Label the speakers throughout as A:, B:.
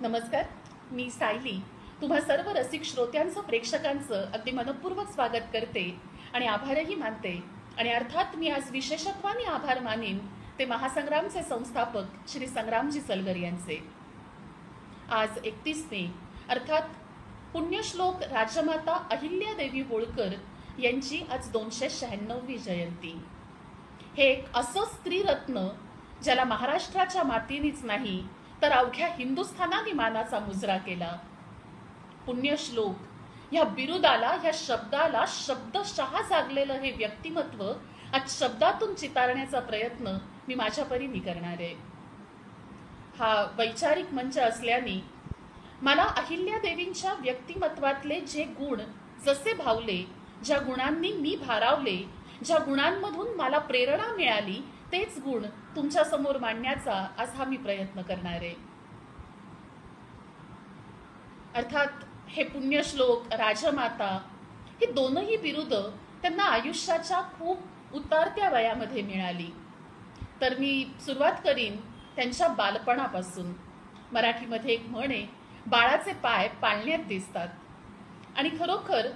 A: नमस्कार, मी सायली तुम्हा सर्व रसिक श्रोत्यांचं प्रेक्षकांचं अगदी मनपूर्वक स्वागत करते आणि आभारही मानते. आणि अर्थात मी आज विशेषत्वाने आभार मानेन ते महासंग्रामचे संस्थापक श्री संग्रामजी सलगर यांचे. आज 31 मे अर्थात पुण्यश्लोक राजमाता अहिल्यादेवी होळकर यांची आज 296वी जयंती. हे एक असं स्त्रीरत्न ज्याला महाराष्ट्राच्या मातीनेच नाही तर अवघ्या हिंदुस्थानाने मानाचा मुजरा केला. पुण्यश्लोक या बिरुदाला, या शब्दाला शब्दशः जागलेलं हे व्यक्तिमत्व आज शब्दातून चितारण्याचा प्रयत्न मी माझ्या परीने करणार आहे. हा वैचारिक मंच असल्याने मला अहिल्यादेवींच्या व्यक्तिमत्वातले जे गुण जसे भावले, ज्या गुणांनी मी भारावले, ज्या गुणांमधून मला प्रेरणा मिळाली, तेच गुण तुमच्या समोर मांडण्याचा आज हा मी प्रयत्न करणार आहे. अर्थात हे पुण्यश्लोक, राजमाता ही दोनही बिरुद त्यांना आयुष्याच्या खूप उतारत्या वयामध्ये मिळाली. तर मी सुरुवात करीन त्यांच्या बालपणापासून. मराठीमध्ये एक म्हण आहे, बाळाचे पाय पाळण्यात दिसतात. आणि खरोखर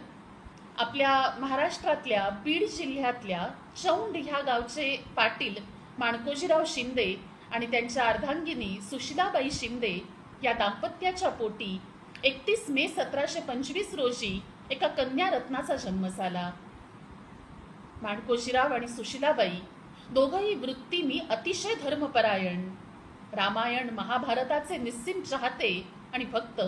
A: आपल्या महाराष्ट्रातल्या बीड जिल्ह्यातल्या चौंड ह्या गावचे पाटील माणकोजीराव शिंदे आणि त्यांच्या अर्धांगिनी सुशीलाबाई शिंदे या दाम्पत्याच्या पोटी 31 मे 1725 रोजी एका कन्या रत्नाचा जन्म झाला. माणकोजीराव आणि सुशीलाबाई दोघंही वृत्तीने अतिशय धर्मपरायण, रामायण महाभारताचे निस्सीम चाहते आणि भक्त.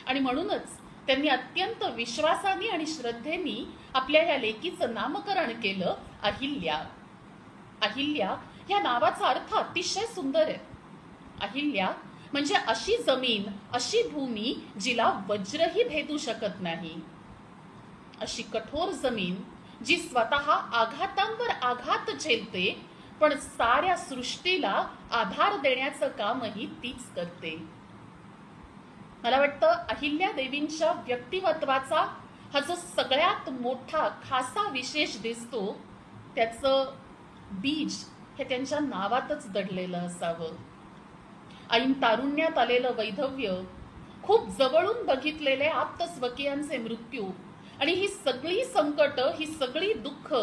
A: आणि म्हणूनच त्यांनी अत्यंत विश्वासाने आणि श्रद्धेने आपल्या या लेकीचं नामकरण केलं अहिल्या. अहिल्या या नावाचा अर्थ अतिशय सुंदर आहे. अहिल्या म्हणजे अशी जमीन, अशी भूमी जिला वज्रही भेदू शकत नाही. अशी कठोर जमीन जी स्वतः आघातांवर आघात झेलते, पण साऱ्या सृष्टीला आधार देण्याचं कामही तीच करते. मला वाटतं अहिल्यादेवींच्या व्यक्तिमत्वाचा हा जो सगळ्यात मोठा खासा विशेष दिसतो, त्याचं बीज हे त्यांच्या नावातच दडलेलं असावं. ऐन तारुण्यात आलेलं वैधव्य, खूप जवळून बघितलेले आप्तस्वकीयांचे मृत्यू आणि ही सगळी संकट, ही सगळी दुःख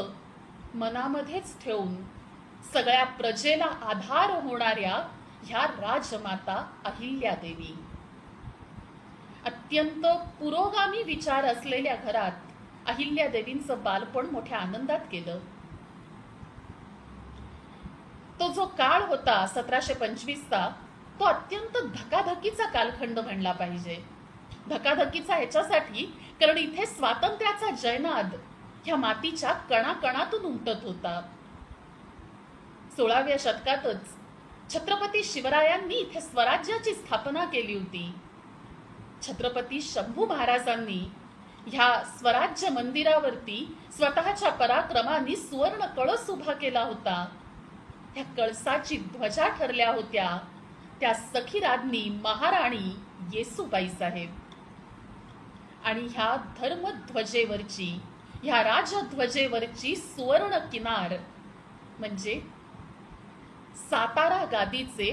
A: मनामध्येच ठेवून सगळ्या प्रजेला आधार होणाऱ्या ह्या राजमाता अहिल्यादेवी. अत्यंत पुरोगामी विचार असलेल्या घरात अहिल्यादेवींचं बालपण मोठ्या आनंदात गेलं. तो जो काळ होता 1725चा, तो अत्यंत धकाधकीचा कालखंड म्हणला पाहिजे. धकाधकीचा ह्याच्यासाठी कारण इथे स्वातंत्र्याचा जयनाद ह्या मातीच्या कणाकणातून उमटत होता. 16व्या शतकातच छत्रपती शिवरायांनी इथे स्वराज्याची स्थापना केली होती. छत्रपती शंभू महाराजांनी ह्या स्वराज्य मंदिरावरती स्वतःच्या पराक्रमाने सुवर्ण कळस उभा केला होता. त्या कळसाची ध्वजा ठरल्या होत्या त्या सखीराज्ञी महाराणी येसूबाई साहेब. आणि ह्या धर्मध्वजेवरची, ह्या राजध्वजेवरची सुवर्ण किनार म्हणजे सातारा गादीचे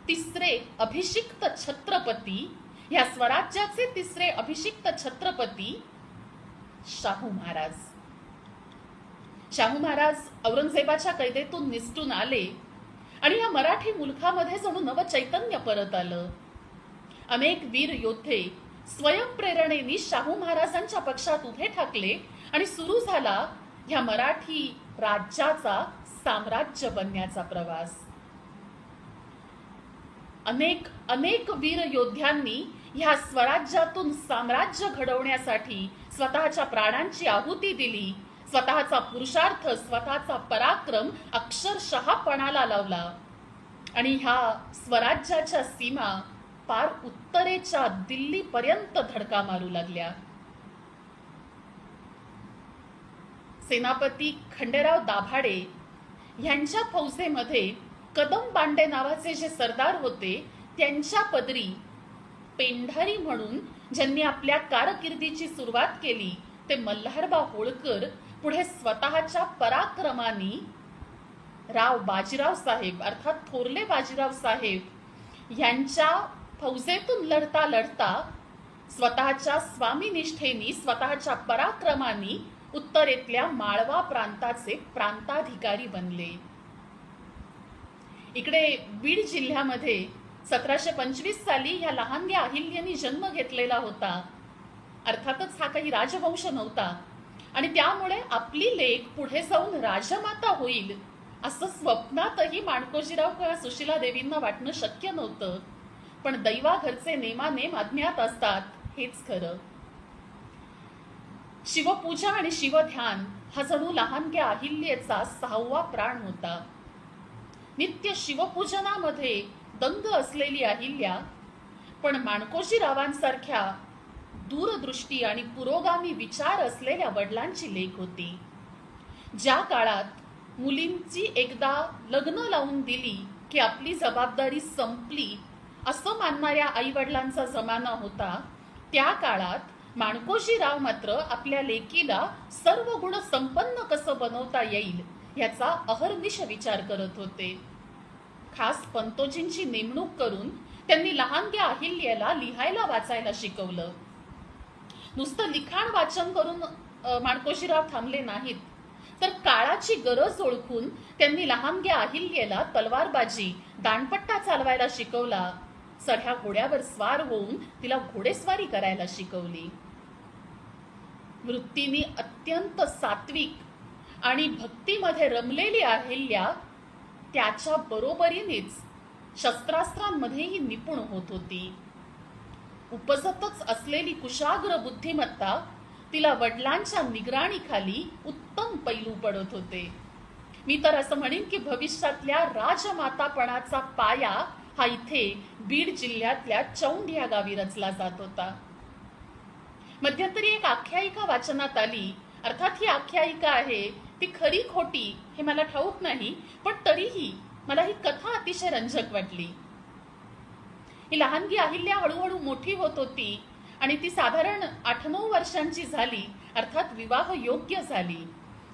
A: तिसरे अभिषिक्त छत्रपती, ह्या स्वराज्याचे तिसरे अभिषिक्त छत्रपती शाहू महाराज. शाहू महाराज औरंगजेबाच्या कैदेतून निसटून आले आणि या मराठी मुलखामध्ये जणू नवचैतन्य परत आलं. अनेक वीर योद्धे स्वयंप्रेरणेने शाहू महाराजांच्या पक्षात उभे ठाकले आणि सुरू झाला ह्या मराठी राज्याचा साम्राज्य बनण्याचा प्रवास. अनेक अनेक वीर योद्ध्यांनी ह्या स्वराज्यातून साम्राज्य घडवण्यासाठी स्वतःच्या प्राणांची आहुती दिली. स्वतःचा पुरुषार्थ, स्वतःचा पराक्रम अक्षरशः पणाला लावला. आणि ह्या स्वराज्याच्या सीमा पार उत्तरेच्या दिल्लीपर्यंत धडका मारू लागल्या. सेनापती खंडेराव दाभाडे यांच्या फौजेमध्ये कदम बांडे नावाचे जे सरदार होते, त्यांच्या पदरी पेंढारी म्हणून ज्यांनी आपल्या कारकिर्दीची सुरुवात केली ते मल्हारबा होळकर पुढे स्वतःच्या पराक्रमाने राव बाजीराव साहेब अर्थात थोरले बाजीराव साहेब यांच्या फौजेतून लढता लढता स्वतःच्या स्वामीनिष्ठेनी, स्वतःच्या पराक्रमानी उत्तरेतल्या माळवा प्रांताचे प्रांताधिकारी बनले. इकडे बीड जिल्ह्यामध्ये 1725 साली ह्या लहानग्या अहिल्यानी जन्म घेतलेला होता. अर्थातच हा काही राजवंश नव्हता आणि त्यामुळे आपली लेक पुढे जाऊन राजमाता होईल असं स्वप्नातही माणकोजीराव किंवा सुशीला देवींना वाटणं शक्य नव्हतं. पण दैवाघरचे नेमानेम अज्ञात असतात, हेच खरं. शिवपूजा आणि शिवध्यान हा जणू लहानग्या अहिल्येचा 6वा प्राण होता. नित्य शिवपूजनामध्ये दंग असलेली अहिल्या पण माणकोजीरावांसारख्या दूरदृष्टी आणि पुरोगामी विचार असलेल्या वडिलांची लेक होती. ज्या काळात मुलींची एकदा लग्न लावून दिली की आपली जबाबदारी संपली असं मानणाऱ्या आई वडिलांचा जमाना होता, त्या काळात माणकोजीराव मात्र आपल्या लेकीला सर्व गुण संपन्न कसं बनवता येईल याचा अहर्निश विचार करत होते. खास पंतोजींची नेमणूक करून त्यांनी लहानग्या अहिल्याला लिहायला वाचायला शिकवलं. नुसतं लिखाण वाचन करून माणकोजीराव थांबले नाहीत, तर काळाची गरज ओळखून त्यांनी लहानग्या अहिल्याला तलवारबाजी, दांडपट्टा चालवायला शिकवला. चढ्या घोड्यावर स्वार होऊन तिला घोडेस्वारी करायला शिकवली. वृत्तीने अत्यंत सात्विक आणि भक्तीमध्ये रमलेली अहिल्या त्याच्या बरोबरीनेच शस्त्रास्त्रांमध्येही निपुण होत होती. उपजतच असलेली कुशाग्र बुद्धिमत्ता तिला वडिलांच्या निगराणीखाली उत्तम पैलू पडत होते. मी तर असं म्हणेन की भविष्यातल्या राजमातापणाचा पाया हा इथे बीड जिल्ह्यातल्या चौंड या गावी रचला जात होता. मध्यंतरी एक आख्यायिका वाचनात आली. अर्थात ही आख्यायिका आहे ती खरी खोटी हे मला ठाऊक नाही, पण तरीही मला ही कथा अतिशय रंजक वाटली. ही लहानगी अहिल्या हळूहळू मोठी होत होती आणि ती साधारण 8-9 वर्षांची झाली, अर्थात विवाह योग्य झाली.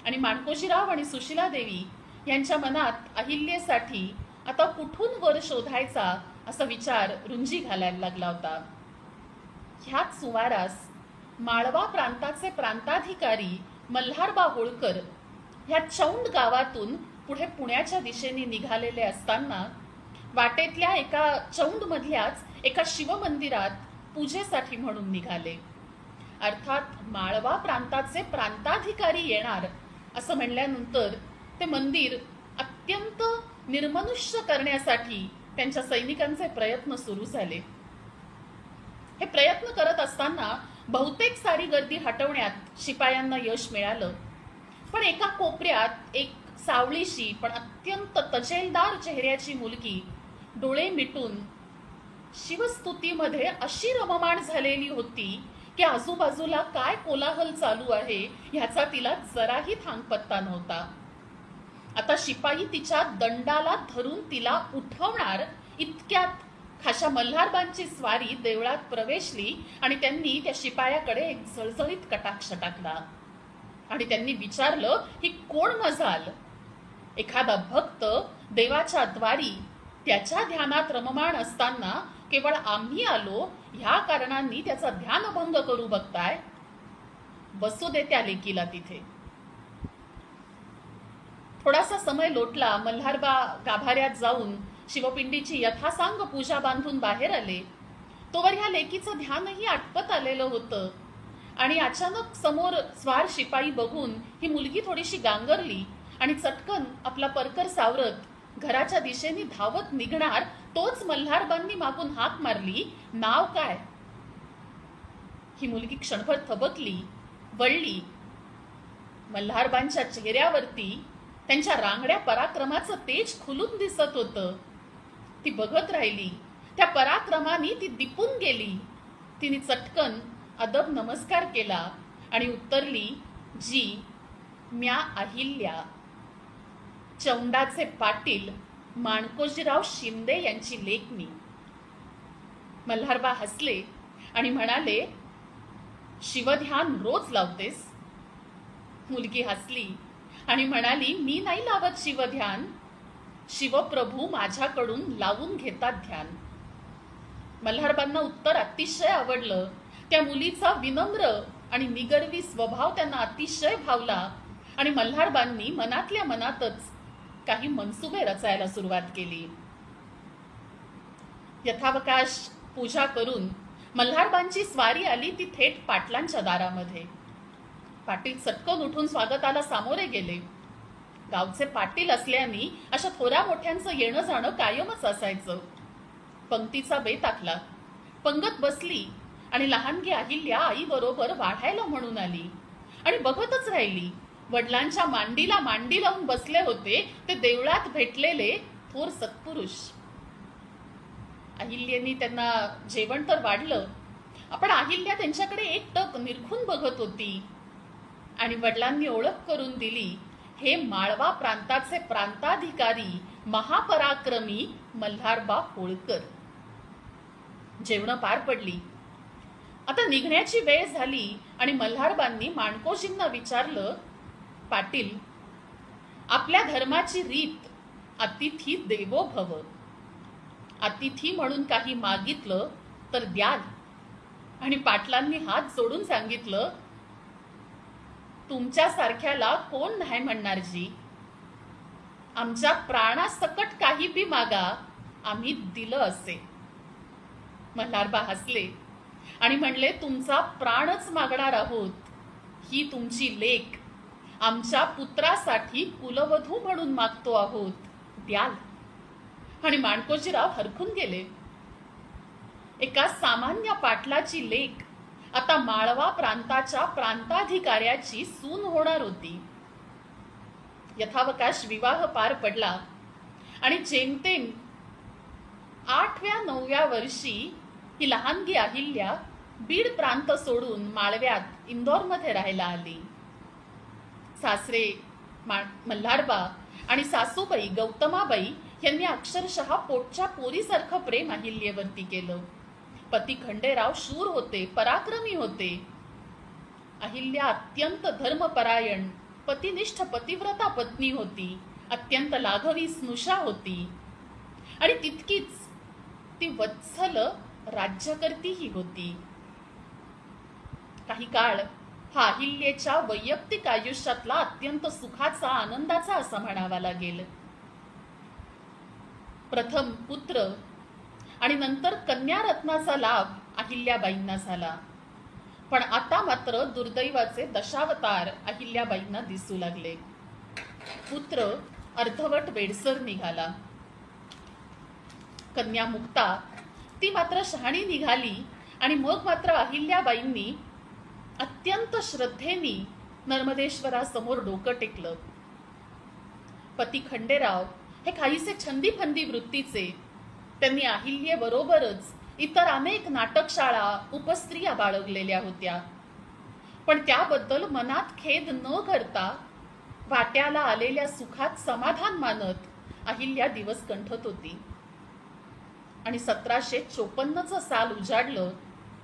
A: आणि माणकोजीराव आणि सुशीला देवी यांच्या मनात अहिल्यासाठी आता कुठून वर शोधायचा असा विचार रुंजी घालायला लागला होता. ह्याच सुमारास माळवा प्रांताचे प्रांताधिकारी मल्हारबा होळकर ह्या चौंड गावातून पुढे पुण्याच्या दिशेने निघालेले असताना वाटेतल्या एका चौंड मधल्याच एका शिवमंदिरात पूजेसाठी म्हणून निघाले. अर्थात माळवा प्रांताचे प्रांताधिकारी येणार असं म्हणल्यानंतर ते मंदिर अत्यंत निर्मनुष्य करण्यासाठी त्यांच्या सैनिकांचे प्रयत्न सुरू झाले. हे प्रयत्न करत असताना बहुतेक सारी गर्दी हटवण्यात शिपायांना यश मिळालं. पण एका कोपऱ्यात एक सावळीशी पण अत्यंत तजेलदार चेहऱ्याची मुलगी डोळे मिटून शिवस्तुतीमध्ये अशी रममाण झालेली होती की आजूबाजूला काय कोलाहल चालू आहे ह्याचा तिला जराही थांगपत्ता नव्हता. आता शिपाई तिच्या दंडाला धरून तिला उठवणार इतक्यात खाशा मल्हारबांची स्वारी देवळात प्रवेशली आणि त्यांनी त्या शिपायाकडे एक जळजळीत कटाक्ष टाकला आणि त्यांनी विचारलं, ही कोण मजाल? एखादा भक्त देवाच्या द्वारी त्याच्या ध्यानात रममाण असताना केवळ आम्ही आलो ह्या कारणांनी त्याचा ध्यानभंग करू बघताय? बसू दे त्या लेकीला तिथे. थोडासा समय लोटला. मल्हारबा गाभाऱ्यात जाऊन शिवपिंडीची यथासांग पूजा बांधून बाहेर आले. तोवर ह्या लेकीचं ध्यानही आटपत आलेलं होतं आणि अचानक समोर स्वार शिपाई बघून ही मुलगी थोडीशी गांगरली आणि चटकन आपला परकर सावरत घराच्या दिशेने धावत निघणार तोच मल्हारबांनी मागून हाक मारली, नाव काय? ही मुलगी क्षणभर थबकली, वळली. मल्हारबांच्या चेहऱ्यावरती त्यांच्या रांगड्या पराक्रमाचं तेज खुलून दिसत होतं. ती बघत राहिली. त्या पराक्रमाने ती दिपून गेली. तिने चटकन अदब नमस्कार केला आणि उत्तरली, जी म्या अहिल्या, चौंडाचे पाटील माणकोजीराव शिंदे यांची लेक मी. मल्हारबा हसले आणि म्हणाले, शिवध्यान रोज लावतेस? मुलगी हसली आणि म्हणाली, मी नाही लावत शिवध्यान, शिवप्रभू माझ्याकडून लावून घेतात ध्यान. मल्हारबांना उत्तर अतिशय आवडलं. त्या मुलीचा विनम्र आणि निगर्वी स्वभाव त्यांना अतिशय भावला आणि मल्हारबांनी मनातल्या मनातच काही मनसुबे रचायला सुरुवात केली. यथावकाश पूजा करून मल्हारबांची स्वारी आली ती थेट पाटलांच्या दारामध्ये. पाटील चटकन उठून स्वागताला सामोरे गेले. गावचे पाटील असल्याने अशा थोड्या मोठ्यांचं येणं जाणं कायमच असायचं. पंक्तीचा बेत आखला. पंगत बसली आणि लहानगी अहिल्या आई बरोबर वाढायला म्हणून आली आणि बघतच राहिली. वडिलांच्या मांडीला मांडी लावून बसले होते ते देवळात भेटलेले थोर सत्पुरुष. अहिल्यानी त्यांना जेवण तर वाढलं, पण अहिल्या त्यांच्याकडे एकटक निरखून बघत होती आणि वडिलांनी ओळख करून दिली, हे माळवा प्रांताचे प्रांताधिकारी महापराक्रमी मल्हारबा होळकर. जेवण पार पडली. आता निघण्याची वेळ झाली आणि मल्हारबांनी माणकोजींना विचारलं, पाटील, आपल्या धर्माची रीत अतिथी देवो भव. अतिथी म्हणून काही मागितलं तर द्याल. आणि पाटलांनी हात जोडून सांगितलं, तुमच्यासारख्याला कोण नाही म्हणणार जी. आमच्या प्राणासकट काही बी मागा, आम्ही दिलं असे. मल्हारबा हसले आणि म्हणले, तुमचा प्राणच मागणार आहोत. ही तुमची लेक आमच्या पुत्रासाठी कुलवधू म्हणून मागतो आहोत, द्याल. आणि माणकोजीराव हरखून गेले. एका सामान्य पाटलाची लेक आता माळवा प्रांताच्या प्रांताधिकाऱ्याची सून होणार होती. यथावकाश विवाह पार पडला आणि जेमतेम 8व्या-9व्या वर्षी ही लहानगी अहिल्या बीड प्रांत सोडून माळव्यात इंदोरमध्ये राहायला आली. सासरे मल्हारबा आणि सासूबाई गौतमाबाई यांनी अक्षरशः पोटच्या पोरीसारखं प्रेम अहिल्यावरती केलं. पती खंडेराव शूर होते, पराक्रमी होते. अहिल्या अत्यंत धर्मपरायण पतिनिष्ठ पतिव्रता पत्नी होती. अत्यंत लाघवी स्नुषा होती आणि तितकीच ती वत्सल राज्यकर्तीही होती. काही काळ हा अहिल्याच्या वैयक्तिक आयुष्यातला अत्यंत सुखाचा आनंदाचा असा म्हणावा लागेल. प्रथम पुत्र आणि नंतर कन्या रत्नाचा लाभ अहिल्याबाईंना झाला. पण आता मात्र दुर्दैवाचे दशावतार अहिल्याबाईंना दिसू लागले. पुत्र अर्धवट वेडसर निघाला. कन्या मुक्ता ती मात्र शहाणी निघाली आणि मग मात्र अहिल्याबाईंनी अत्यंत श्रद्धेने नर्मदेश्वरासमोर डोकं टेकलं. पती खंडेराव हे काहीसे छंदी फंदी वृत्तीचे. त्यांनी अहिल्याबरोबरच इतर अनेक नाटकशाळा उपस्त्रिया बाळगलेल्या होत्या. पण त्याबद्दल मनात खेद न करता वाट्याला आलेल्या सुखात समाधान मानत अहिल्या दिवस कंठत होती. आणि 1754चं साल उजाडलं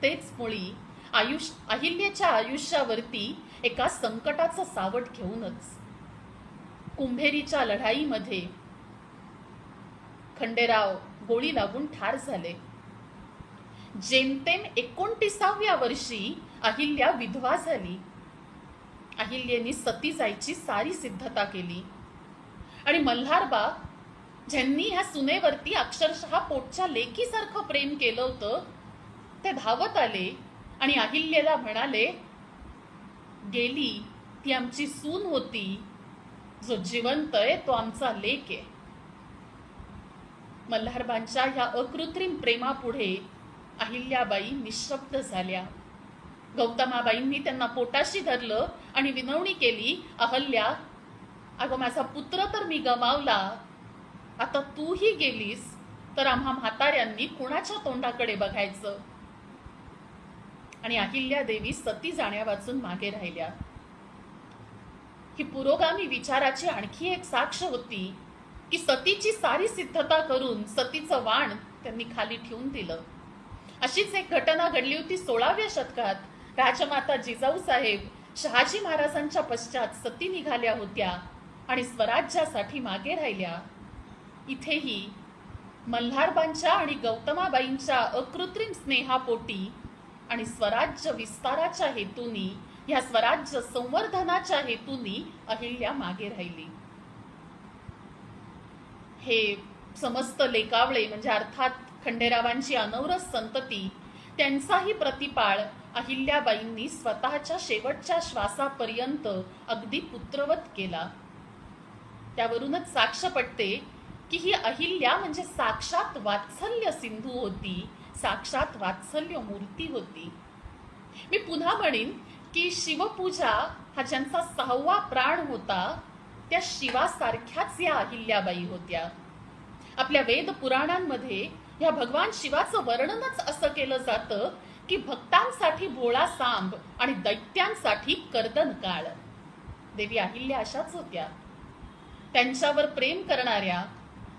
A: तेच मुळी अहिल्याच्या आयुष्यावरती एका संकटाचं सावट घेऊनच. कुंभेरीच्या लढाईमध्ये खंडेराव गोळी लागून ठार झाले. जेमतेम 29व्या वर्षी अहिल्या विधवा झाली. अहिल्याने सती जायची सारी सिद्धता केली आणि मल्हारबा ज्यांनी ह्या सुनेवरती अक्षरशः पोटच्या लेकीसारखं प्रेम केलं होतं ते धावत आले आणि अहिल्याला म्हणाले, गेली ती आमची सून होती, जो जिवंत आहे तो आमचा लेक आहे. मल्हारबांच्या ह्या अकृत्रिम प्रेमापुढे अहिल्याबाई निशब्द झाल्या. गौतमाबाईंनी त्यांना पोटाशी धरलं आणि विनवणी केली, अहल्या, अगं माझा पुत्र तर मी गमावला, आता तूही गेलीस तर आम्हा म्हाताऱ्यांनी कुणाच्या तोंडाकडे बघायचं. आणि अहिल्या देवी सती जाण्या वाचून मागे राहिल्या. ही पुरोगामी विचाराची आणखी एक साक्ष होती की सतीची सारी सिद्धता करून सतीचं वाण त्यांनी खाली ठेवून दिलं. अशीच एक घटना घडली होती 16व्या शतकात. राजमाता जिजाऊ साहेब शहाजी महाराजांच्या पश्चात सती निघाल्या होत्या आणि स्वराज्यासाठी मागे राहिल्या. इथेही मल्हारबांच्या आणि गौतमाबाईंच्या अकृत्रिम स्नेहापोटी आणि स्वराज्य विस्ताराच्या हेतूनी, ह्या स्वराज्य संवर्धनाच्या हेतूनी अहिल्या मागे राहिली. हे समस्त लेकावळे म्हणजे अर्थात खंडेरावांची अनवरस संतती, त्यांचाही प्रतिपाळ अहिल्याबाईंनी स्वतःच्या शेवटच्या श्वासापर्यंत अगदी पुत्रवत केला. त्यावरूनच साक्ष पटते की ही अहिल्या म्हणजे साक्षात वात्सल्य सिंधू होती, साक्षात वात्सल्य मूर्ती होती. मी पुन्हा म्हणेन की शिवपूजा हा ज्यांचा 6वा प्राण होता, त्या शिवासारख्याच या अहिल्याबाई होत्या. आपल्या वेद पुराणांमध्ये या भगवान शिवाचं वर्णनच असं केलं जातं की भक्तांसाठी भोळा सांब आणि दैत्यांसाठी कर्दन काळ. देवी अहिल्या अशाच होत्या. त्यांच्यावर प्रेम करणाऱ्या,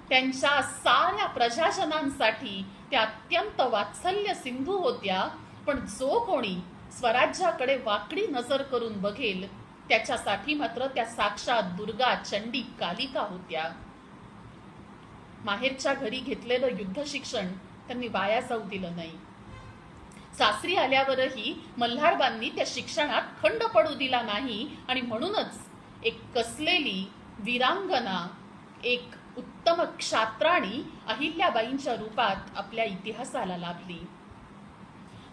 A: त्यांच्या साऱ्या प्रजाजनांसाठी त्या अत्यंत वात्सल्य सिंधू होत्या. पण जो कोणी स्वराज्याकडे वाकडी नजर करून बघेल त्याच्यासाठी मात्र त्या साक्षात दुर्गा, चंडी, कालिका होत्या. माहेरच्या घरी घेतलेलं युद्ध शिक्षण त्यांनी वाया जाऊ दिलं नाही. सासरी आल्यावरही मल्हारबांनी त्या शिक्षणात खंड पडू दिला नाही आणि म्हणूनच एक कसलेली वीरांगना, एक उत्तम क्षात्राणी अहिल्याबाईंच्या रूपात आपल्या इतिहासाला लाभली.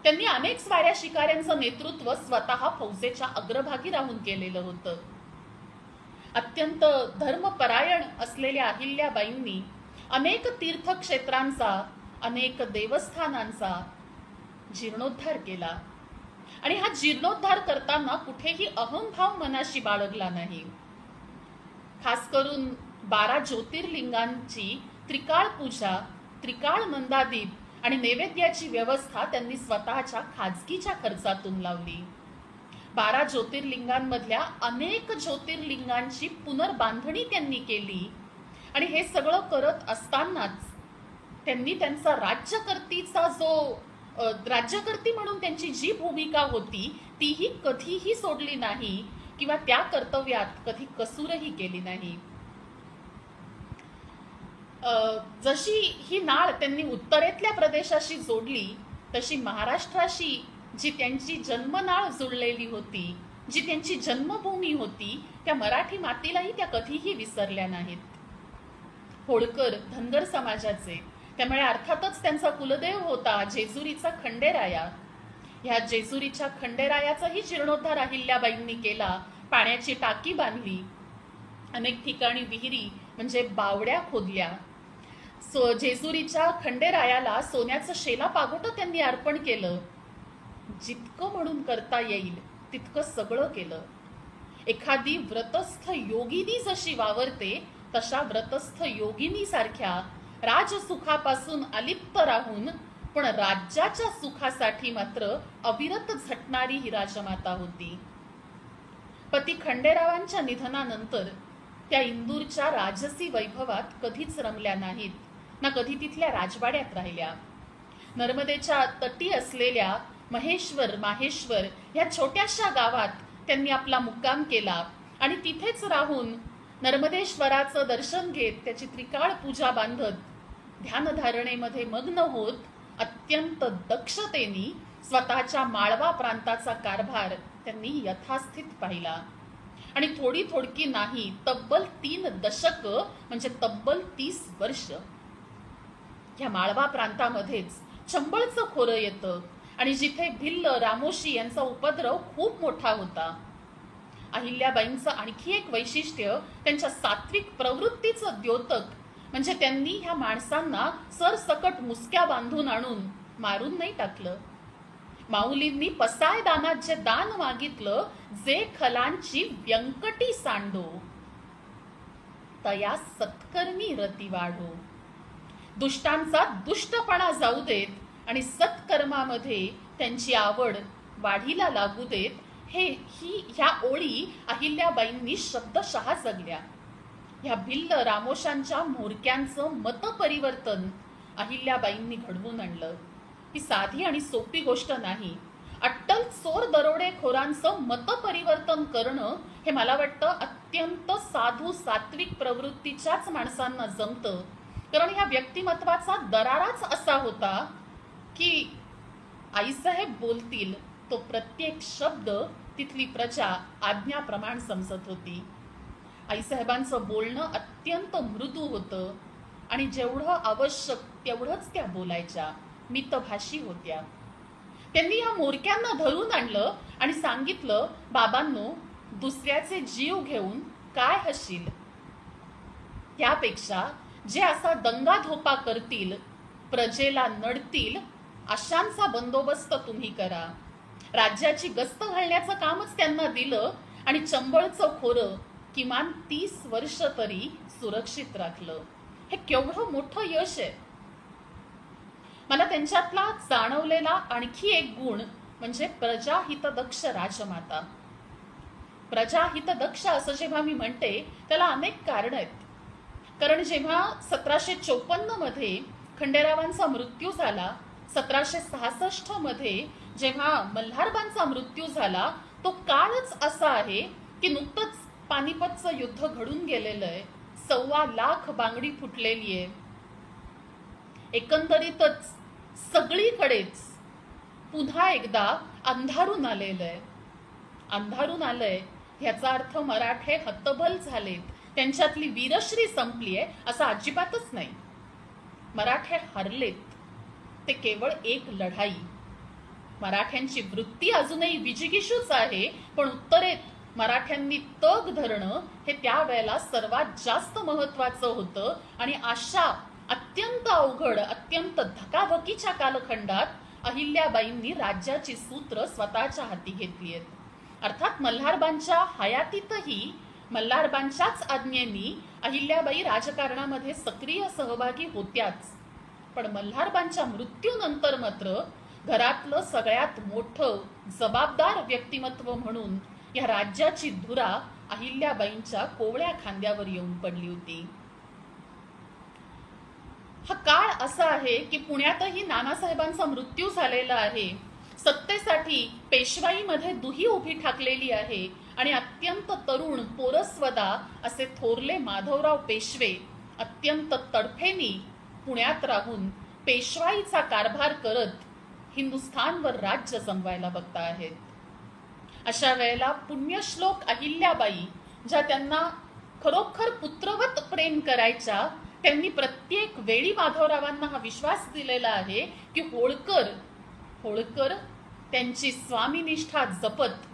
A: त्यांनी अनेक स्वाऱ्या शिकाऱ्यांचं नेतृत्व स्वतः फौजेच्या अग्रभागी राहून केलेलं होतं. अत्यंत धर्मपरायण असलेल्या अहिल्याबाईंनी अनेक तीर्थक्षेत्रांचा, अनेक देवस्थानांचा जीर्णोद्धार केला आणि हा जीर्णोद्धार करताना कुठेही अहंभाव मनाशी बाळगला नाही. खास करून 12 ज्योतिर्लिंगांची त्रिकाळ पूजा, त्रिकाळ नंदादीप आणि नैवेद्याची व्यवस्था त्यांनी स्वतःच्या खाजगीच्या खर्चातून लावली. 12 ज्योतिर्लिंगांमधल्या अनेक ज्योतिर्लिंगांची पुनर्बांधणी त्यांनी केली आणि हे सगळं करत असतानाच त्यांनी त्यांचा राज्यकर्ती म्हणून त्यांची जी भूमिका होती तीही कधीही सोडली नाही किंवा त्या कर्तव्यात कधी कसूरही केली नाही. जशी ही नाळ त्यांनी उत्तरेतल्या प्रदेशाशी जोडली, तशी महाराष्ट्राशी जी त्यांची जन्मनाळ जुळलेली होती, जी त्यांची जन्मभूमी होती, त्या मराठी मातीलाही त्या कधीही विसरल्या नाहीत. होळकर धनगर समाजाचे, त्यामुळे अर्थातच त्यांचा कुलदेव होता जेजुरीचा खंडेराया. ह्या जेजुरीच्या खंडेरायाचाही जीर्णोद्धार अहिल्याबाईंनी केला. पाण्याची टाकी बांधली, अनेक ठिकाणी विहिरी म्हणजे बावड्या खोदल्या. जेजुरीच्या खंडेरायाला सोन्याचं शेला पागोटं त्यांनी अर्पण केलं. जितकं म्हणून करता येईल तितकं सगळं केलं. एखादी व्रतस्थ योगिनी जशी वावरते तशा व्रतस्थ योगिनी सारख्या राजसुखापासून अलिप्त राहून पण राज्याच्या सुखासाठी मात्र अविरत झटणारी ही राजमाता होती. पती खंडेरावांच्या निधनानंतर त्या इंदूरच्या राजसी वैभवात कधीच रमल्या नाहीत, ना कधी तिथल्या राजवाड्यात राहिल्या. नर्मदेच्या तटी असलेल्या माहेश्वर या छोट्याशा गावात त्यांनी आपला मुक्काम केला आणि तिथेच राहून नर्मदेश्वराचं दर्शन घेत त्याची त्रिकाळ पूजा बांधत ध्यानधारणेमध्ये मग्न होत अत्यंत दक्षतेने स्वतःच्या माळवा प्रांताचा कारभार त्यांनी यथास्थित पाहिला. आणि थोडकी नाही, तब्बल 3 दशक म्हणजे तब्बल 30 वर्ष ह्या माळवा प्रांतामध्येच चंबळचं खोरं येतं आणि जिथे भिल्ल, रामोशी यांचा उपद्रव खूप मोठा होता. अहिल्याबाईंचं आणखी एक वैशिष्ट्य त्यांच्या सात्विक प्रवृत्तीचं द्योतक म्हणजे त्यांनी ह्या माणसांना सरसकट मुसक्या बांधून आणून मारून नाही टाकलं. माऊलींनी पसाय दानात जे दान मागितलं, जे खलांची व्यंकटी सांडो तया सत्कर्मी रती वाढो. दुष्टांचा दुष्टपणा जाऊ देत आणि सत्कर्मामध्ये त्यांची आवड वाढीला लागू देत, ह्या ओळी अहिल्याबाईंनी शब्दशः जगल्या. ह्या भिल्ल रामोशांच्या म्होरक्यांचं मतपरिवर्तन अहिल्याबाईंनी घडवून आणलं. ही साधी आणि सोपी गोष्ट नाही. अट्टल चोर दरोडेखोरांचं मतपरिवर्तन करणं हे मला वाटतं अत्यंत साधू सात्विक प्रवृत्तीच्याच माणसांना जमतं. कारण ह्या व्यक्तिमत्वाचा दराराच असा होता की आईसाहेब बोलतील तो प्रत्येक शब्द तिथली प्रजा आज्ञाप्रमाण समजत होती. आईसाहेबांचं बोलणं अत्यंत मृदू होतं आणि जेवढं आवश्यक तेवढंच त्या बोलायच्या, मितभाषी होत्या. त्यांनी या मोरक्यांना धरून आणलं आणि सांगितलं, बाबांनो, दुसऱ्याचे जीव घेऊन काय हशील? त्यापेक्षा जे असा दंगाधोपा करतील, प्रजेला नडतील, अशांचा बंदोबस्त तुम्ही करा. राज्याची गस्त घालण्याचं कामच त्यांना दिलं आणि चंबळचं खोरं किमान 30 वर्ष तरी सुरक्षित राखलं. हे केवढं मोठं यश आहे. मला त्यांच्यातला जाणवलेला आणखी एक गुण म्हणजे प्रजाहितदक्ष राजमाता. प्रजाहितदक्ष असं जेव्हा मी म्हणते त्याला अनेक कारण आहेत. कारण जेव्हा 1754 मध्ये खंडेरावांचा मृत्यू झाला, 1766 मध्ये जेव्हा मल्हारबांचा मृत्यू झाला, तो काळच असा आहे की नुकतंच पानिपतचं युद्ध घडून गेलेलं आहे. 1.25 लाख बांगडी फुटलेली आहे. एकंदरीतच सगळीकडेच पुन्हा एकदा अंधारून आलेलं आहे. अंधारून आलंय ह्याचा अर्थ मराठे हतबल झालेत, त्यांच्यातली वीरश्री संपली आहे असं अजिबातच नाही. मराठे हरलेत. ते केवळ एक लढाई. मराठ्यांची वृत्ती अजूनही विजिगीषूच आहे, पण उत्तरेत मराठ्यांनी तग धरणं हे त्यावेळेला सर्वात जास्त महत्वाचं होतं. आणि अशा अत्यंत अवघड, अत्यंत धकाधकीच्या कालखंडात अहिल्याबाईंनी राज्याची सूत्र स्वतःच्या हाती घेतली आहेत. अर्थात मल्हारबांच्या हयातीतही मल्हारबांच्याच आज्ञेनी अहिल्याबाई राजकारणामध्ये सक्रिय सहभागी होत्याच. पण मल्हारबांच्या मृत्यूनंतर मात्र घरातलं सगळ्यात मोठं जबाबदार व्यक्तिमत्व म्हणून या राज्याची धुरा अहिल्याबाईंच्या कोवळ्या खांद्यावर येऊन पडली होती. हा काळ असा आहे की पुण्यातही नानासाहेबांचा मृत्यू झालेला आहे. सत्तेसाठी पेशवाईमध्ये दुही उभी ठाकलेली आहे आणि अत्यंत तरुण पोरस्वदा असे थोरले माधवराव पेशवे अत्यंत तडफेनी पुण्यात राहून पेशवाईचा कारभार करत हिंदुस्थानवर राज्य जमवायला बघता आहेत. अशा वेळेला पुण्यश्लोक अहिल्याबाई, ज्या त्यांना खरोखर पुत्रवत प्रेम करायच्या, त्यांनी प्रत्येक वेळी माधवरावांना हा विश्वास दिलेला आहे की होळकर त्यांची स्वामीनिष्ठा जपत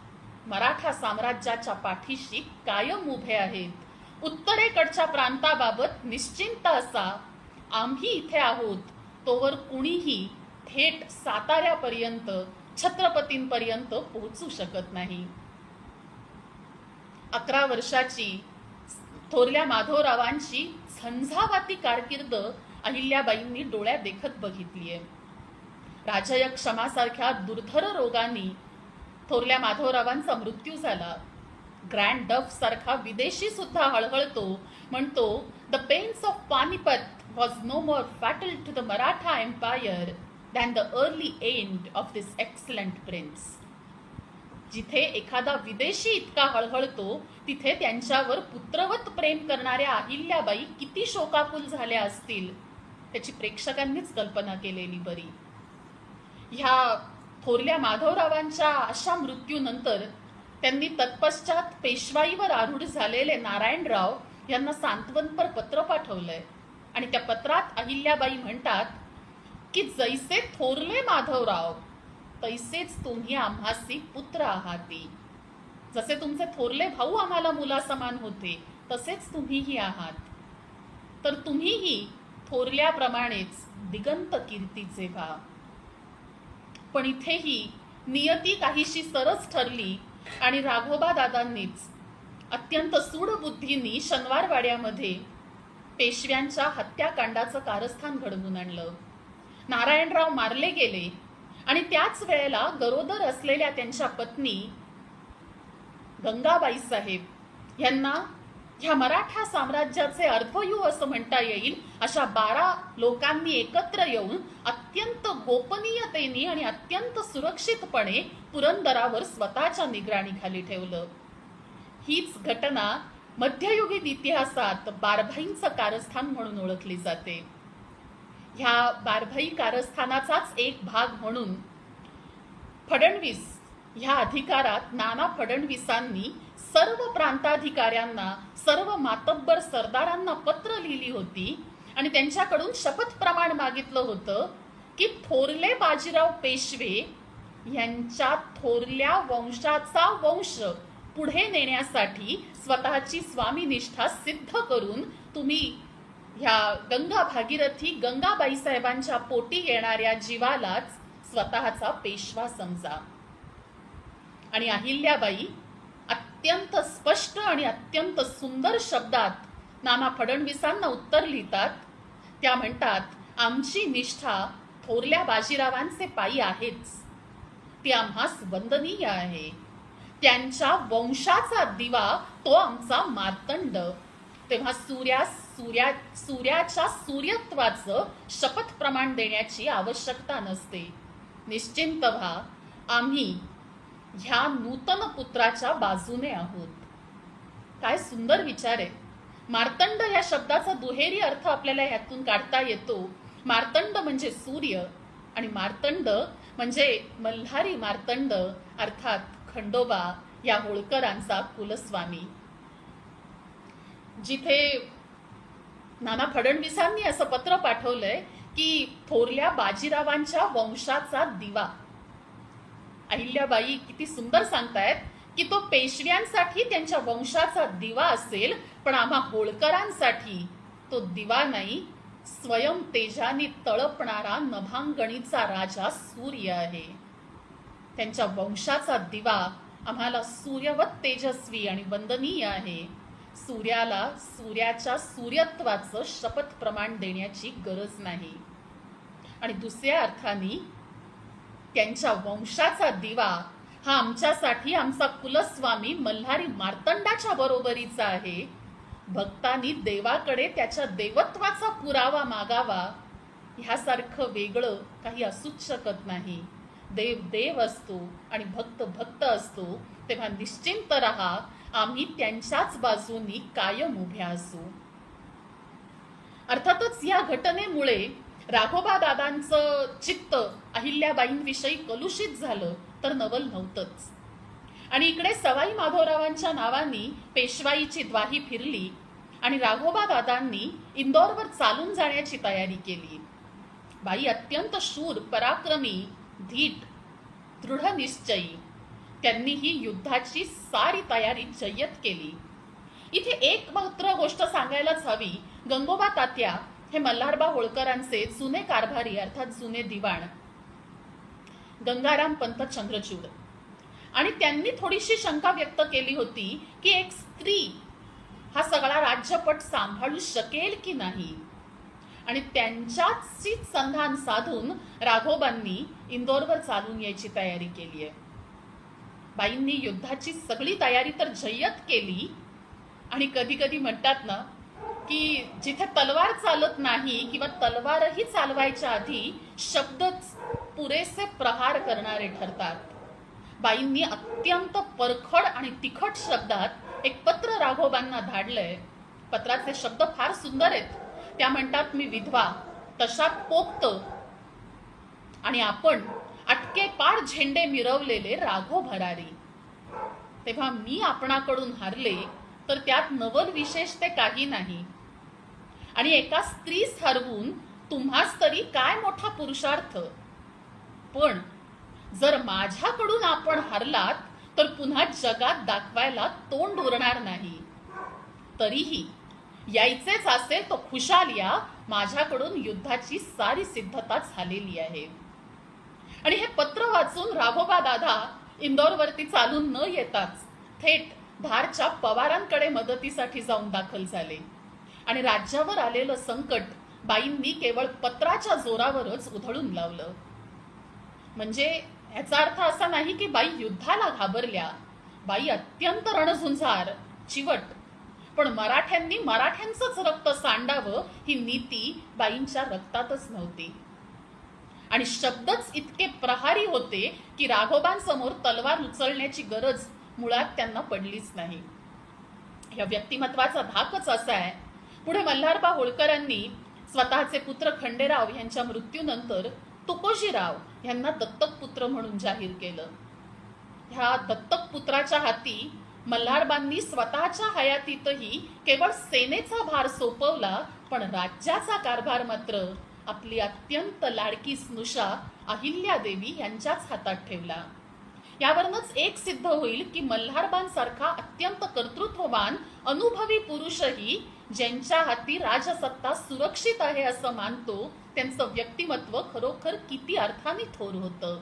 A: मराठा साम्राज्याच्या पाठीशी कायम उभे आहेत. उत्तरेकडच्या प्रांताबाबत निश्चिंत असा. आम्ही इथे आहोत तोवर कुणीही थेट साताऱ्यापर्यंत, छत्रपतींपर्यंत पोहोचू शकत नाही. 11 वर्षाची थोरल्या माधवरावांची झंझावाती कारकीर्द अहिल्याबाईंनी डोळ्यात देखत बघितली आहे. राजयक्षमासारख्या दुर्धर रोगांनी थोरल्या माधवरावांचा मृत्यू झाला. ग्रँड डफ सारखा विदेशी सुद्धा हळहळतो, म्हणतो, the pains of Panipat was no more fatal to the Maratha empire than the early end of this excellent prince. जिथे एखादा विदेशी इतका हळहळतो तिथे त्यांच्यावर पुत्रवत प्रेम करणाऱ्या अहिल्याबाई किती शोकाकुल झाल्या असतील त्याची प्रेक्षकांनीच कल्पना केलेली बरी. ह्या थोरल्या माधवरावांच्या अशा मृत्यूनंतर त्यांनी तत्पश्चात पेशवाईवर आरूढ झालेले नारायणराव यांना सांत्वनपर पत्र पाठवलंय आणि त्या पत्रात अहिल्याबाई म्हणतात की जैसे थोरले माधवराव तैसेच तुम्ही आम्हासी पुत्र आहाती. जसे तुमचे थोरले भाऊ आम्हाला मुलासमान होते तसेच तुम्हीही आहात, तर तुम्हीही थोरल्याप्रमाणेच दिगंत कीर्तीचे व्हा. पण इथेही नियती काहीशी सरस ठरली आणि राघोबा दादांनीच अत्यंत सूडबुद्धींनी शनिवारवाड्यामध्ये पेशव्यांच्या हत्याकांडाचं कारस्थान घडवून आणलं. नारायणराव मारले गेले आणि त्याच वेळेला गरोदर असलेल्या त्यांच्या पत्नी गंगाबाई साहेब यांना ह्या मराठा साम्राज्याचे अर्धयू असं म्हणता येईल अशा 12 लोकांनी एकत्र येऊन अत्यंत गोपनीयतेने आणि अत्यंत सुरक्षितपणे पुरंदरावर स्वतःच्या निगराणीखाली ठेवलं. हीच घटना मध्ययुगीन इतिहासात बारभाईंचं कारस्थान म्हणून ओळखली जाते. ह्या बारभाई कारस्थानाचाच एक भाग म्हणून फडणवीस ह्या अधिकारात नाना फडणवीसांनी सर्व प्रांताधिकाऱ्यांना, सर्व मातब्बर सरदारांना पत्र लिहिली होती आणि त्यांच्याकडून शपथ प्रमाण मागितलं होतं की थोरले बाजीराव पेशवे यांच्या थोरल्या वंशाचा वंश पुढे नेण्यासाठी स्वतःची स्वामीनिष्ठा सिद्ध करून तुम्ही ह्या गंगा भागीरथी गंगाबाई साहेबांच्या पोटी येणाऱ्या जीवालाच स्वतःचा पेशवा समजा. आणि अहिल्याबाई अत्यंत स्पष्ट आणि अत्यंत सुंदर शब्दात नाना फडणवीसांना उत्तर लिहितात. त्या म्हणतात, आमची निष्ठा थोरल्या बाजीरावांचे पायी आहेच, ती आम्हास वंदनीय आहे. त्यांच्या वंशाचा दिवा तो आमचा मार्तंड. तेव्हा सूर्याच्या सूर्यत्वाचं शपथ प्रमाण देण्याची आवश्यकता नसते. निश्चिंत व्हा, आम्ही ह्या नूतन पुत्राच्या बाजूने आहोत. काय सुंदर विचार आहे. मार्तंड या शब्दाचा दुहेरी अर्थ आपल्याला ह्यातून काढता येतो. मार्तंड म्हणजे सूर्य आणि मार्तंड म्हणजे मल्हारी मार्तंड अर्थात खंडोबा या होळकरांचा कुलस्वामी. जिथे नाना फडणवीसांनी असं पत्र पाठवलंय की थोरल्या बाजीरावांच्या वंशाचा दिवा. अहिल्याबाई किती सुंदर सांगतायत की तो पेशव्यांसाठी त्यांच्या वंशाचा दिवा असेल, पण आम्हा होळकरांसाठी तो दिवा नाही, स्वयं तेजानी तळपणारा नभांगणीचा राजा सूर्य आहे. त्यांच्या वंशाचा दिवा आम्हाला सूर्यवत तेजस्वी आणि वंदनीय आहे. सूर्याला सूर्याच्या सूर्यत्वाचं शपथ प्रमाण देण्याची गरज नाही. आणि दुसऱ्या अर्थाने त्यांच्या वंशाचा दिवा हा आमच्यासाठी आमचा कुलस्वामी मल्हारी मार्तंडाच्या बरोबरीचा आहे. भक्तांनी देवाकडे त्याच्या देवत्वाचा पुरावा मागावा, ह्यासारखं वेगळं काही असूच शकत नाही. देव देव असतो आणि भक्त भक्त असतो. तेव्हा निश्चिंत रहा, आम्ही त्यांच्याच बाजूनी कायम उभ्या असू. अर्थातच या घटनेमुळे राघोबा दादांचं चित्त अहिल्याबाईंविषयी कलुषित झालं तर नवल नव्हतंच. आणि इकडे सवाई माधवरावांच्या नावानी पेशवाईची द्वाही फिरली आणि राघोबा दादांनी इंदोरवर चालून जाण्याची तयारी केली. बाई अत्यंत शूर, पराक्रमी, धीट, दृढ निश्चयी. त्यांनी ही युद्धाची सारी तयारी जय्यत केली. इथे एक मात्र गोष्ट सांगायलाच हवी. गंगोबा तात्या हे मल्हारबा होळकरांचे जुने कारभारी अर्थात जुने दिवाण गंगाराम पंत चंद्रचूड. आणि त्यांनी थोडीशी शंका व्यक्त केली होती की एक स्त्री हा सगळा राज्यपट सांभाळू शकेल की नाही. आणि त्यांच्याची संधान साधून राघोबांनी इंदोरवर चालून यायची तयारी केली आहे. बाईंनी युद्धाची सगळी तयारी तर जय्यत केली. आणि कधी कधी म्हणतात ना की जिथे तलवार चालत नाही किंवा तलवारही चालवायच्या आधी शब्दच पुरेसे प्रहार करणारे ठरतात. बाईंनी अत्यंत परखड आणि तिखट शब्दात एक पत्र राघोबांना धाडलंय. पत्राचे शब्द फार सुंदर आहेत. त्या म्हणतात, मी विधवा, तशा पोक्त आणि आपण अटके पार झेंडे मिरवलेले राघो भरारी. तेव्हा मी आपणाकडून हारले तर त्यात नवल विशेष ते काही नाही. आणि एका स्त्रीस हरवून तुम्हास तरी काय मोठा पुरुषार्थ. पण जर माझ्याकडून आपण हरलात तर पुन्हा जगात दाखवायला तोंड उरणार नाही. तरीही यायचेच असेल तो खुशाल या, माझ्याकडून युद्धाची सारी सिद्धता झालेली आहे. आणि हे पत्र वाचून राघोबा दादा इंदोरवरती चालून न येताच थेट धारच्या पवारांकडे मदतीसाठी जाऊन दाखल झाले. आणि राज्यावर आलेलं संकट बाईंनी केवळ पत्राच्या जोरावरच उधळून लावलं. म्हणजे याचा अर्थ असा नाही की बाई युद्धाला घाबरल्या. बाई अत्यंत रणझुंजार, चिवट. पण मराठ्यांनी मराठ्यांचंच रक्त सांडावं ही नीती बाईंच्या रक्तातच नव्हती. आणि शब्दच इतके प्रहारी होते की राघोबांसमोर तलवार उचलण्याची गरज मुळात त्यांना पडलीच नाही. या व्यक्तिमत्वाचा धाकच असा आहे. पुढे मल्हारबा होळकरांनी स्वतःचे पुत्र खंडेराव यांच्या मृत्यूनंतर तुकोजीराव यांना दत्तक पुत्र म्हणून जाहीर केलं. ह्या दत्तक पुत्राच्या हाती मल्हारबांनी स्वतःच्या हयातीतही केवळ सेनेचा भार सोपवला, पण राज्याचा कारभार मात्र आपली अत्यंत लाडकी स्नुषा अहिल्यादेवी यांच्याच हातात ठेवला. यावरूनच एक सिद्ध होईल की मल्हारबांसारखा अत्यंत कर्तृत्ववान अनुभवी पुरुषही ज्यांच्या हाती राजसत्ता सुरक्षित आहे असं मानतो, त्यांचं व्यक्तिमत्व खरोखर किती अर्थाने थोर होतं.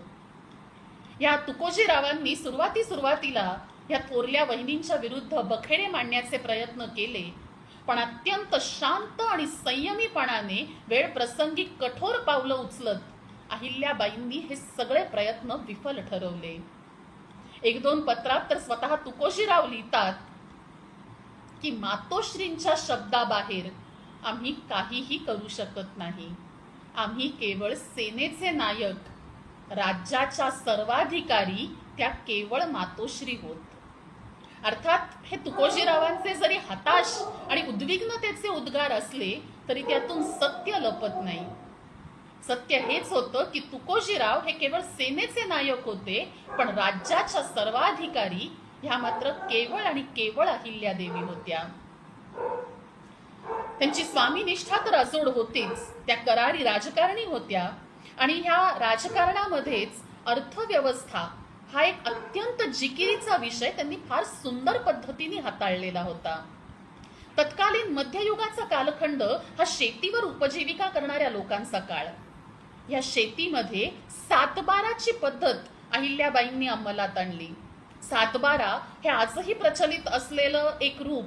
A: या तुकोजीरावांनी सुरुवातीला या थोरल्या वहिनींच्या विरुद्ध बखेडे मांडण्याचे प्रयत्न केले, पण अत्यंत शांत आणि संयमीपणाने वेळ प्रसंगी कठोर पावलं उचलत अहिल्याबाईंनी हे सगळे प्रयत्न विफल ठरवले. एक दोन पत्रात तर स्वतः तुकोजीराव लिहितात की मातोश्रींच्या शब्दाबाहेर आम्ही काहीही करू शकत नाही. आम्ही केवळ सेनेचे नायक, राज्याच्या सर्वाधिकारी त्या केवळ मातोश्री होत. अर्थात हे तुकोजीरावांचे जरी हताश आणि उद्विग्नतेचे उद्गार असले तरी त्यातून सत्य लपत नाही. सत्य हेच होतं की तुकोजीराव हे केवळ सेनेचे नायक होते, पण राज्याच्या सर्वाधिकारी ह्या मात्र केवळ आणि केवळ अहिल्यादेवी होत्या. त्यांची स्वामीनिष्ठा तर अजोड होतीच, त्या करारी राजकारणी होत्या आणि ह्या राजकारणामध्येच अर्थव्यवस्था हा एक अत्यंत जिकिरीचा विषय त्यांनी फार सुंदर पद्धतीने हाताळलेला होता. तत्कालीन मध्ययुगाचा कालखंड हा शेतीवर उपजीविका करणाऱ्या लोकांचा काळ. या शेतीमध्ये सातबाराची पद्धत अहिल्याबाईंनी अंमलात आणली. सातबारा हे आजही प्रचलित असलेलं एक रूप,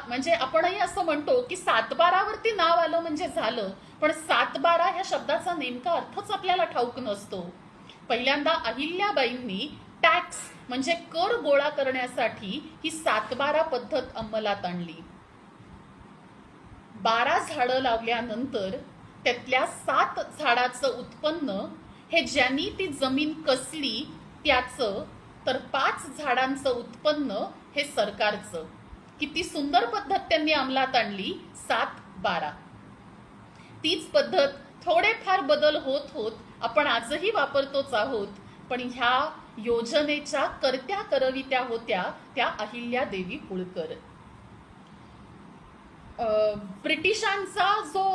A: म्हणजे आपणही असं म्हणतो की सातबारावरती नाव आलं म्हणजे झालं, पण सातबारा ह्या शब्दाचा नेमका अर्थच आपल्याला ठाऊक नसतो. पहिल्यांदा अहिल्याबाईंनी टॅक्स म्हणजे कर गोळा करण्यासाठी ही सातबारा पद्धत अंमलात आणली. 12 झाडं लावल्यानंतर त्यातल्या 7 झाडाचं उत्पन्न हे ज्यांनी ती जमीन कसली त्याचं, तर 5 झाडांचं उत्पन्न हे सरकारचं. किती सुंदर पद्धत त्यांनी अंमलात आणली, 7-12. तीच पद्धत थोडेफार बदल होत होत आपण आजही वापरतोच आहोत, पण ह्या योजनेच्या करत्या करवित्या होत्या त्या अहिल्यादेवी होळकर. ब्रिटिशांचा जो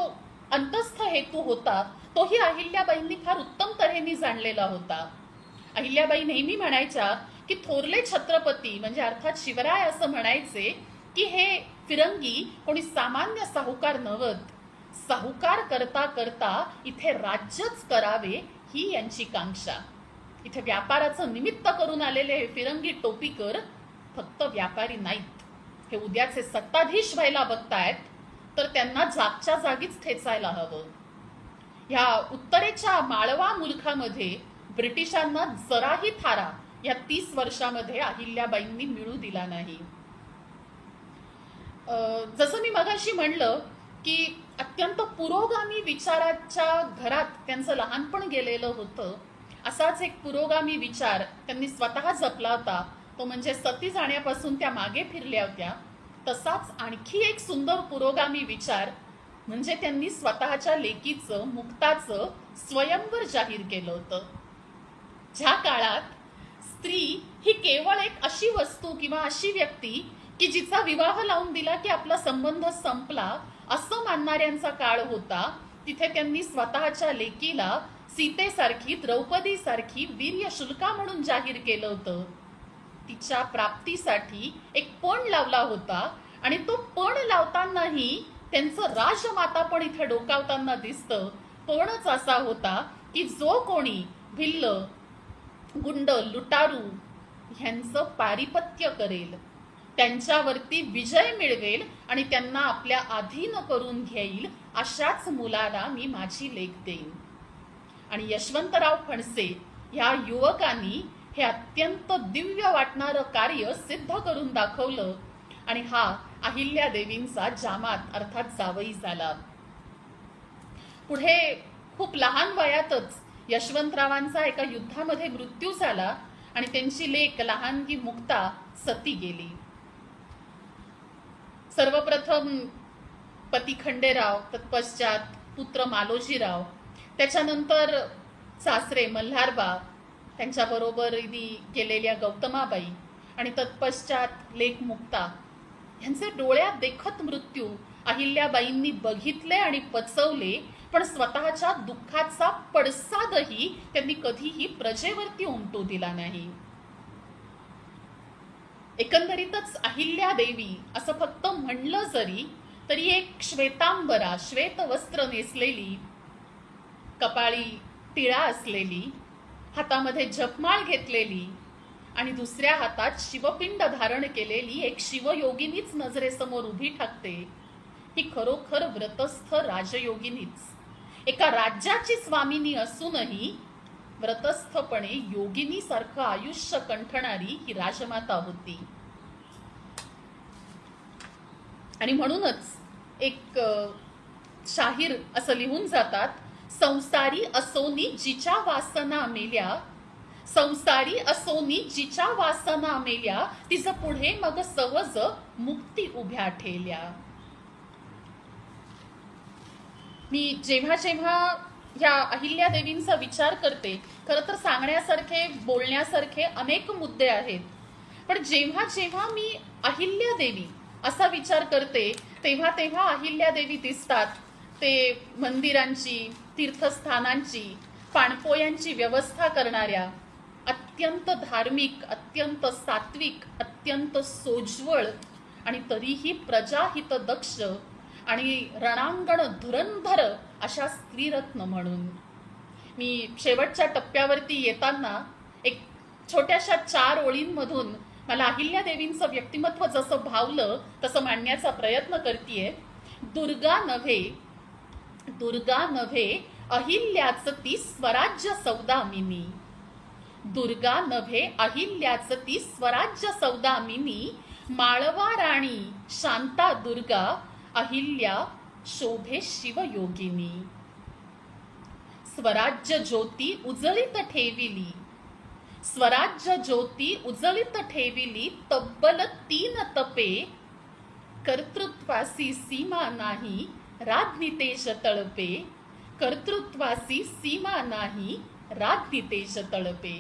A: अंतस्थ हेतू होता तोही अहिल्याबाईंनी फार उत्तम तऱ्हेने जाणलेला होता. अहिल्याबाई नेहमी म्हणायच्या की थोरले छत्रपती म्हणजे अर्थात शिवराय असं म्हणायचे की हे फिरंगी कोणी सामान्य साहुकार नव्हत, साहुकार करता करता इथे राज्यच करावे ही यांची कांक्षा. इथे व्यापाराचं निमित्त करून आलेले हे फिरंगी टोपीकर फक्त व्यापारी नाहीत, हे उद्याचे सत्ताधीश व्हायला बघतायत, तर त्यांना जागच्या जागीच ठेचायला हवं. ह्या उत्तरेच्या माळवा मुलखामध्ये ब्रिटिशांना जराही थारा या 30 वर्षामध्ये अहिल्याबाईंनी मिळू दिला नाही. जसं मी मगाशी म्हणलं की अत्यंत पुरोगामी विचाराच्या घरात त्यांचं लहानपण गेलेलं होतं. असाच एक पुरोगामी विचार त्यांनी स्वतः जपला होता, तो म्हणजे सती जाण्यापासून त्या मागे फिरल्या होत्या. तसाच आणखी एक सुंदर पुरोगामी विचार म्हणजे त्यांनी स्वतःच्या लेकीचं मुक्ताचं स्वयंवर जाहीर केलं होतं. ज्या काळात स्त्री ही केवळ एक अशी वस्तू किंवा अशी व्यक्ती की जिचा विवाह लावून दिला की आपला संबंध संपला असं मानणाऱ्यांचा काळ होता, तिथे त्यांनी स्वतःच्या लेकीला सीतेसारखी, द्रौपदीसारखी वीर्यशुल्का म्हणून जाहीर केलं होतं. तिच्या प्राप्तीसाठी एक पण लावला होता आणि तो पण लावतानाही त्यांचं राजमाता पण इथे डोकावताना दिसतं. पणच असा होता की जो कोणी भिल्ल, गुंड, लुटारू ह्यांचं पारिपत्य करेल, त्यांच्यावरती विजय मिळवेल आणि त्यांना आपल्या अधीन करून घेईल, अशाच मुलाला मी माझी लेक देईन. आणि यशवंतराव फणसे ह्या युवकांनी हे अत्यंत दिव्य वाटणारं कार्य सिद्ध करून दाखवलं आणि हा अहिल्यादेवींचा जामात अर्थात जावई झाला. पुढे खूप लहान वयातच यशवंतरावांचा एका युद्धामध्ये मृत्यू झाला आणि त्यांची लेक लहानगी मुक्ता सती गेली. सर्वप्रथम पती खंडेराव, तत्पश्चात पुत्र मालोजीराव, त्याच्यानंतर सासरे मल्हारबा, त्यांच्याबरोबर गेलेल्या गौतमाबाई आणि तत्पश्चात लेक मुक्ता यांचे डोळ्यात देखत मृत्यू अहिल्याबाईंनी बघितले आणि पचवले, पण स्वतःच्या दुःखाचा पडसादही त्यांनी कधीही प्रजेवरती उमटू दिला नाही. एकंदरीतच अहिल्यादेवी असं फक्त म्हणलं जरी तरी एक श्वेतांबरा, श्वेत वस्त्र नेसलेली, कपाळी टिळा असलेली, हातामध्ये जपमाळ घेतलेली आणि दुसऱ्या हातात शिवपिंड धारण केलेली एक शिवयोगिनीच नजरेसमोर उभी ठाकते. ही खरोखर व्रतस्थ राजयोगिनीच, एका राज्याची स्वामिनी असूनही व्रतस्थपणे योगिनीसारखं आयुष्य कंठणारी ही राजमाता होती. आणि म्हणूनच एक शाहीर असं लिहून जातात, संसारी असोनी जिच्या वासना मेल्या, संसारी असोनी जिच्या वासना मेल्या, तिचं पुढे मग सहज मुक्ती उभ्या ठेल्या. मी जेव्हा जेव्हा ह्या अहिल्यादेवींचा विचार करते, खरं तर सांगण्यासारखे, बोलण्यासारखे अनेक मुद्दे आहेत, पण जेव्हा जेव्हा मी अहिल्यादेवी असा विचार करते तेव्हा तेव्हा अहिल्यादेवी दिसतात ते मंदिरांची, तीर्थस्थानांची, पाणपोयांची व्यवस्था करणाऱ्या, अत्यंत धार्मिक, अत्यंत सात्विक, अत्यंत सोज्वळ आणि तरीही प्रजाहितदक्ष आणि रणांगण धुरंधर अशा स्त्रीरत्न म्हणून. मी शेवटच्या टप्प्यावरती येताना एक छोट्याशा 4 ओळींमधून मला अहिल्यादेवींचं व्यक्तिमत्व जसं भावलं तसं मांडण्याचा प्रयत्न करतेय. दुर्गा नव्हे अहिल्याच ती स्वराज्य सौदामिनी, दुर्गा नव्हे अहिल्याच ती स्वराज्य सौदामिनी, माळवा राणी शांता दुर्गा, अहिल्या शोभे शिवयोगिनी. स्वराज्य ज्योती उजळीत ठेविली, स्वराज्य ज्योती उजळीत ठेविली, तब्बल 3 तपे, कर्तृत्वासी सीमा नाही राज्ञी तेज तळपे, कर्तृत्वासी सीमा नाही राज्ञी तेज तळपे.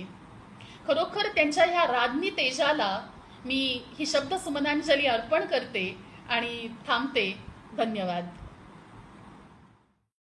A: खरोखर त्यांच्या ह्या राज्ञी तेजाला मी ही शब्द सुमनांजली अर्पण करते आणि थांबते. धन्यवाद.